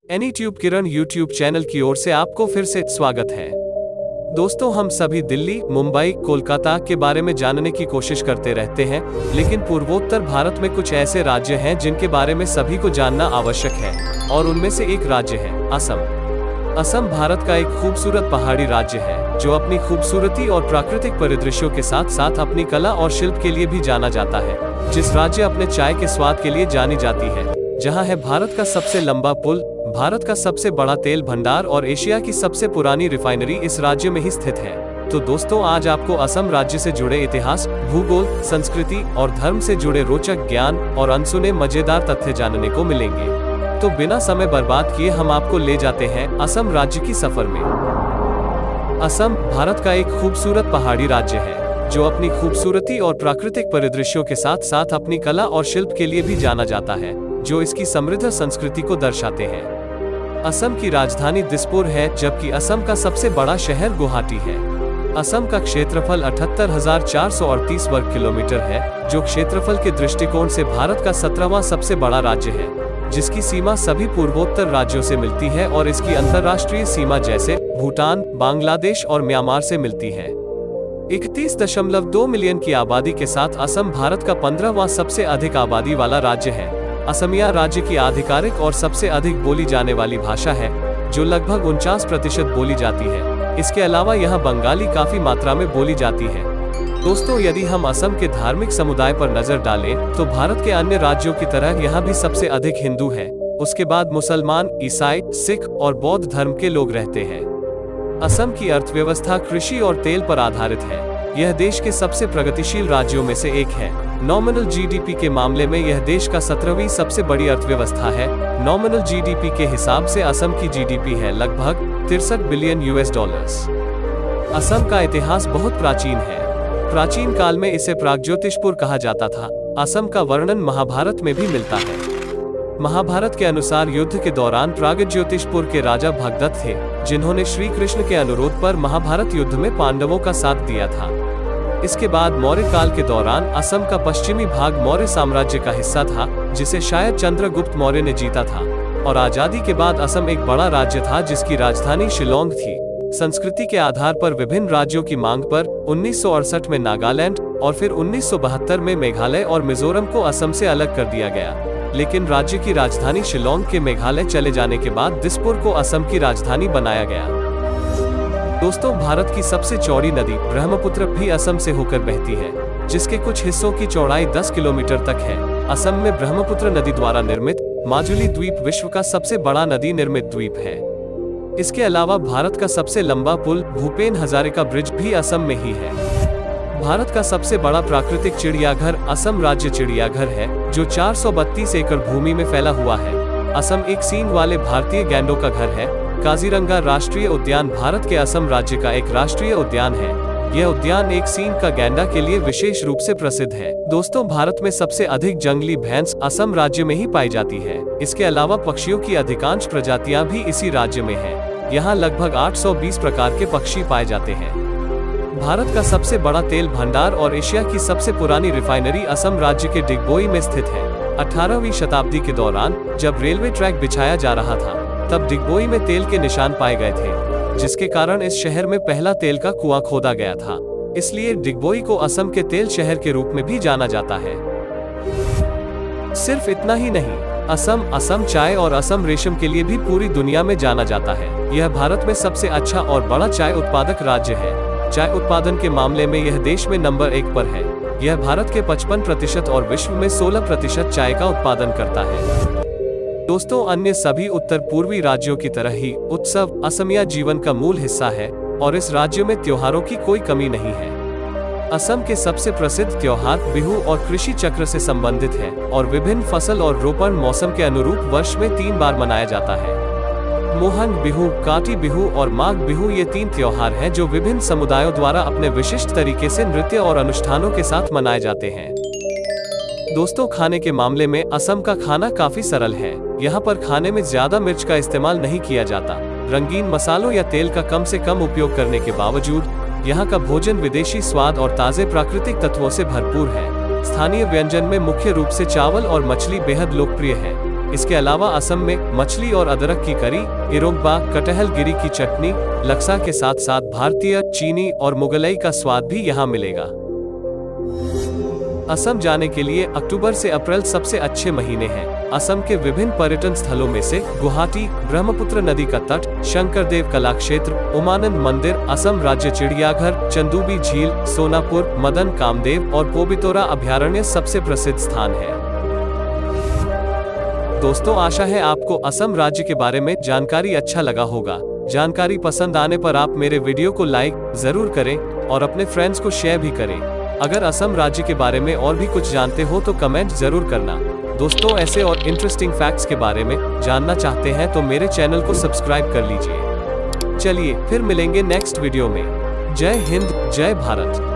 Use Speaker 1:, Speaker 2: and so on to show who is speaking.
Speaker 1: एनीट्यूब किरण YouTube channel की ओर से आपको फिर से स्वागत है। दोस्तों, हम सभी दिल्ली, मुंबई, कोलकाता के बारे में जानने की कोशिश करते रहते हैं, लेकिन पूर्वोत्तर भारत में कुछ ऐसे राज्य हैं जिनके बारे में सभी को जानना आवश्यक है, और उनमें से एक राज्य है असम। असम भारत का एक खूबसूरत पहाड़ी राज्य है जो अपनी खूबसूरती और प्राकृतिक परिदृश्यों के साथ साथ अपनी कला और शिल्प के लिए भी जाना जाता है। जिस राज्य अपने चाय के स्वाद के लिए जानी जाती है, जहां है भारत का सबसे लंबा पुल, भारत का सबसे बड़ा तेल भंडार और एशिया की सबसे पुरानी रिफाइनरी इस राज्य में ही स्थित है। तो दोस्तों, आज आपको असम राज्य से जुड़े इतिहास, भूगोल, संस्कृति और धर्म से जुड़े रोचक ज्ञान और अनसुने मजेदार तथ्य जानने को मिलेंगे। तो बिना समय बर्बाद किए हम आपको ले जाते हैं असम राज्य की सफर में। असम भारत का एक खूबसूरत पहाड़ी राज्य है जो अपनी खूबसूरती और प्राकृतिक परिदृश्यों के साथ साथ अपनी कला और शिल्प के लिए भी जाना जाता है, जो इसकी समृद्ध संस्कृति को दर्शाते हैं। असम की राजधानी दिसपुर है, जबकि असम का सबसे बड़ा शहर गुवाहाटी है। असम का क्षेत्रफल 78,438 वर्ग किलोमीटर है, जो क्षेत्रफल के दृष्टिकोण से भारत का 17वां सबसे बड़ा राज्य है, जिसकी सीमा सभी पूर्वोत्तर राज्यों से मिलती है और इसकी अंतर्राष्ट्रीय सीमा जैसे भूटान, बांग्लादेश और म्यांमार से मिलती है। 31.2 मिलियन की आबादी के साथ असम भारत का 15वां सबसे अधिक आबादी वाला राज्य है। असमिया राज्य की आधिकारिक और सबसे अधिक बोली जाने वाली भाषा है, जो लगभग 49% बोली जाती है। इसके अलावा यहाँ बंगाली काफी मात्रा में बोली जाती है। दोस्तों, यदि हम असम के धार्मिक समुदाय पर नजर डालें, तो भारत के अन्य राज्यों की तरह यहाँ भी सबसे अधिक हिंदू हैं। उसके बाद मुसलमान, ईसाई, सिख और बौद्ध धर्म के लोग रहते हैं। असम की अर्थव्यवस्था कृषि और तेल पर आधारित है। यह देश के सबसे प्रगतिशील राज्यों में से एक है। नॉमिनल जीडीपी के मामले में यह देश का 17वीं सबसे बड़ी अर्थव्यवस्था है। नॉमिनल जीडीपी के हिसाब से असम की जीडीपी है लगभग 63 बिलियन US डॉलर्स। असम का इतिहास बहुत प्राचीन है। प्राचीन काल में इसे प्रागज्योतिषपुर कहा जाता था। असम का वर्णन महाभारत में भी मिलता है। महाभारत के अनुसार युद्ध के दौरान प्रागज्योतिषपुर के राजा भगदत्त थे, जिन्होंने श्री कृष्ण के अनुरोध पर महाभारत युद्ध में पांडवों का साथ दिया था। इसके बाद मौर्य काल के दौरान असम का पश्चिमी भाग मौर्य साम्राज्य का हिस्सा था, जिसे शायद चंद्रगुप्त मौर्य ने जीता था। और आजादी के बाद असम एक बड़ा राज्य था जिसकी राजधानी शिलोंग थी। संस्कृति के आधार पर विभिन्न राज्यों की मांग पर 1968 में नागालैंड और फिर 1972 में मेघालय और मिजोरम को असम से अलग कर दिया गया। लेकिन राज्य की राजधानी शिलोंग के मेघालय चले जाने के बाद दिसपुर को असम की राजधानी बनाया गया। दोस्तों, भारत की सबसे चौड़ी नदी ब्रह्मपुत्र भी असम से होकर बहती है, जिसके कुछ हिस्सों की चौड़ाई 10 किलोमीटर तक है। असम में ब्रह्मपुत्र नदी द्वारा निर्मित माजुली द्वीप विश्व का सबसे बड़ा नदी निर्मित द्वीप है। इसके अलावा भारत का सबसे लंबा पुल भूपेन हजारिका ब्रिज भी असम में ही है। भारत का सबसे बड़ा प्राकृतिक चिड़ियाघर असम राज्य चिड़ियाघर है, जो 432 एकड़ भूमि में फैला हुआ है। असम एक सींग वाले भारतीय गैंडों का घर है। काजीरंगा राष्ट्रीय उद्यान भारत के असम राज्य का एक राष्ट्रीय उद्यान है। यह उद्यान एक सींग का गैंडा के लिए विशेष रूप से प्रसिद्ध है। दोस्तों, भारत में सबसे अधिक जंगली भैंस असम राज्य में ही पाई जाती है। इसके अलावा पक्षियों की अधिकांश प्रजातियां भी इसी राज्य में हैं। यहाँ लगभग 820 प्रकार के पक्षी पाए जाते हैं। भारत का सबसे बड़ा तेल भंडार और एशिया की सबसे पुरानी रिफाइनरी असम राज्य के डिगबोई में स्थित है। 18वीं शताब्दी के दौरान जब रेलवे ट्रैक बिछाया जा रहा था, तब डिगबोई में तेल के निशान पाए गए थे, जिसके कारण इस शहर में पहला तेल का कुआं खोदा गया था। इसलिए डिगबोई को असम के तेल शहर के रूप में भी जाना जाता है। सिर्फ इतना ही नहीं, असम चाय और असम रेशम के लिए भी पूरी दुनिया में जाना जाता है। यह भारत में सबसे अच्छा और बड़ा चाय उत्पादक राज्य है। चाय उत्पादन के मामले में यह देश में नंबर 1 पर है। यह भारत के 55% और विश्व में 16% चाय का उत्पादन करता है। दोस्तों, अन्य सभी उत्तर पूर्वी राज्यों की तरह ही उत्सव असमिया जीवन का मूल हिस्सा है और इस राज्य में त्योहारों की कोई कमी नहीं है। असम के सबसे प्रसिद्ध त्योहार बिहू और कृषि चक्र से संबंधित है और विभिन्न फसल और रोपण मौसम के अनुरूप वर्ष में 3 बार मनाया जाता है। मोहन बिहू, काटी बिहू और माघ बिहू ये 3 त्योहार हैं जो विभिन्न समुदायों द्वारा अपने विशिष्ट तरीके से नृत्य और अनुष्ठानों के साथ मनाए जाते हैं। दोस्तों, खाने के मामले में असम का खाना काफी सरल है। यहाँ पर खाने में ज्यादा मिर्च का इस्तेमाल नहीं किया जाता। रंगीन मसालों या तेल का कम से कम उपयोग करने के बावजूद यहाँ का भोजन विदेशी स्वाद और ताजे प्राकृतिक तत्वों से भरपूर है। स्थानीय व्यंजन में मुख्य रूप से चावल और मछली बेहद लोकप्रिय है। इसके अलावा असम में मछली और अदरक की करी, इरोग्बा, कटहल गिरी की चटनी, लक्सा के साथ साथ भारतीय, चीनी और मुगलई का स्वाद भी यहाँ मिलेगा। असम जाने के लिए अक्टूबर से अप्रैल सबसे अच्छे महीने हैं। असम के विभिन्न पर्यटन स्थलों में से गुवाहाटी, ब्रह्मपुत्र नदी का तट, शंकरदेव कला क्षेत्र, उमानंद मंदिर, असम राज्य चिड़ियाघर, चंदूबी झील, सोनापुर, मदन कामदेव और पोबितोरा अभयारण्य सबसे प्रसिद्ध स्थान है। दोस्तों, आशा है आपको असम राज्य के बारे में जानकारी अच्छा लगा होगा। जानकारी पसंद आने पर आप मेरे वीडियो को लाइक जरूर करें और अपने फ्रेंड्स को शेयर भी करें। अगर असम राज्य के बारे में और भी कुछ जानते हो तो कमेंट जरूर करना। दोस्तों, ऐसे और इंटरेस्टिंग फैक्ट्स के बारे में जानना चाहते हैं तो मेरे चैनल को सब्सक्राइब कर लीजिए। चलिए फिर मिलेंगे नेक्स्ट वीडियो में। जय हिंद, जय भारत।